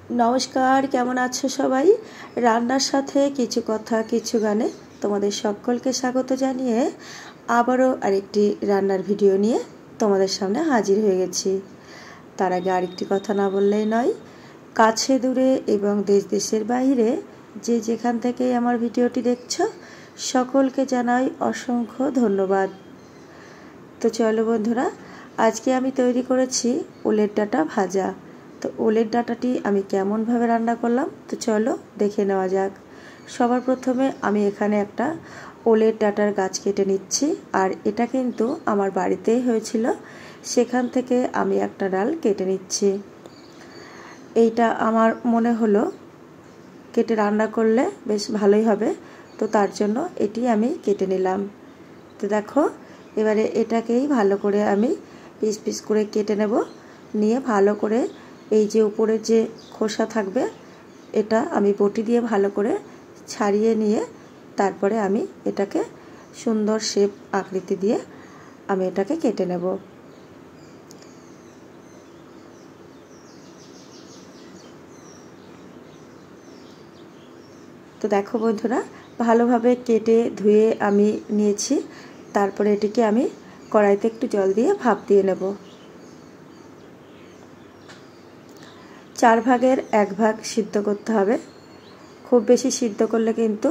नमस्कार केमन आछो सबाई रान्नार साथे किछु कथा किछु गाने तोमादेर सकलके स्वागत जानिए आबारो आरेकटी रान्नार भिडियो निये तोमादेर सामने हाजिर हये गेछि। तार आगे आरेकटी कथा ना बोललेई नय, काछे दूरे एबं देश देशेर बाहिरे जे जेखान थेके आमार भिडियोटी देखछो सकलके जानाई असंख्य धन्यवाद। तो चलो बंधुरा आज के आमी तैरी करेछि ओलेर डाटा भाजा। तो ओलेर डाटाटी आमी केमन भावे रान्ना करलाम तो चलो देखे नेওয়া যাক। सबार प्रथमे आमी एखाने एकटा ओलेर डाटार गाछ केटे निচ্ছি और एटा किन्तु आमार बाड़ीतेई हयेछिलो, सेखान थेके आमी एकटा डाल केटे निচ্ছি। एइटा आमार मने हलो केटे रान्ना करले बेश भालोई होबे, तो तार जोन्नो एटी आमी केटे निलाम। तो देखो एबारे एटाकेई भालो करे आमी पिस पिस करे केटे नेब, निये भालो करे এই যে উপরে যে খোসা থাকবে এটা আমি বটি দিয়ে ভালো করে ছাড়িয়ে নিয়ে তারপরে আমি এটাকে সুন্দর শেপ আকৃতি দিয়ে আমি এটাকে কেটে নেব। তো দেখো বন্ধুরা ভালোভাবে কেটে ধুয়ে আমি নিয়েছি, তারপরে এটিকে আমি কড়াইতে একটু জল দিয়ে ভাপ দিয়ে নেব। 4 ভাগের 1 ভাগ সিদ্ধ করতে হবে, খুব বেশি সিদ্ধ করলে কিন্তু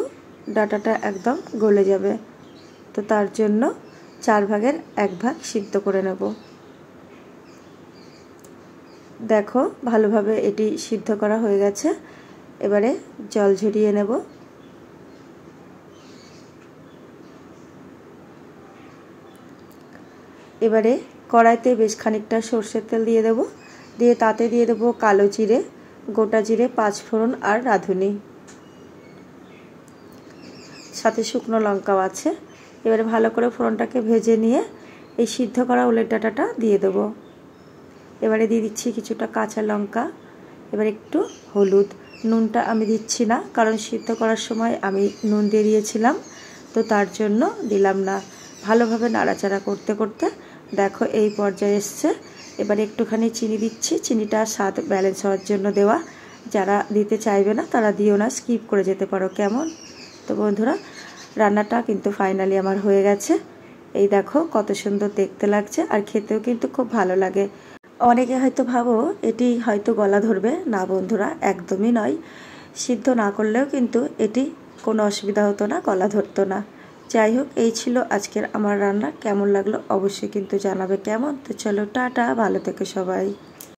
ডাটাটা একদম গলে যাবে। তো তার জন্য 4 ভাগের 1 ভাগ সিদ্ধ করে নেব। দেখো ভালোভাবে এটি সিদ্ধ করা হয়ে গেছে, এবারে জল ঝরিয়ে নেব। এবারে কড়াইতে বেশ খানিকটা সরষের তেল দিয়ে দেব, দিয়ে তাতে দিয়ে দেবো কালো জিরে, গোটা জিরে, 5 ফোড়ন আর রাঁধুনি, সাথে শুকনো লঙ্কাও আছে। এবারে ভালো করে ফোড়নটাকে ভেজে নিয়ে এই সিদ্ধ করা ওলের ডাঁটাটা দিয়ে দেবো। এবারে দিয়ে দিচ্ছি কিছুটা কাঁচা লঙ্কা, এবার একটু হলুদ। নুনটা আমি দিচ্ছি না, কারণ সিদ্ধ করার সময় আমি নুন দিয়ে দিয়েছিলাম, তো তার জন্য দিলাম না। ভালোভাবে নাড়াচাড়া করতে করতে দেখো এই পর্যায়ে এসছে। এবারে একটুখানি চিনি দিচ্ছি, চিনিটা স্বাদ ব্যালেন্স হওয়ার জন্য দেওয়া, যারা দিতে চাইবে না তারা দিও না, স্কিপ করে যেতে পারো। কেমন? তো বন্ধুরা রান্নাটা কিন্তু ফাইনালি আমার হয়ে গেছে। এই দেখো কত সুন্দর দেখতে লাগছে আর খেতেও কিন্তু খুব ভালো লাগে। অনেকে হয়তো ভাবো এটি হয়তো গলা ধরবে, না বন্ধুরা একদমই নয়। সিদ্ধ না করলেও কিন্তু এটি কোনো অসুবিধা হতো না, গলা ধরতো না। যাই হোক এই ছিল আজকের আমার রান্না, কেমন লাগলো অবশ্যই কিন্তু জানাবে। কেমন? তো চলো টাটা, ভালো থেকো সবাই।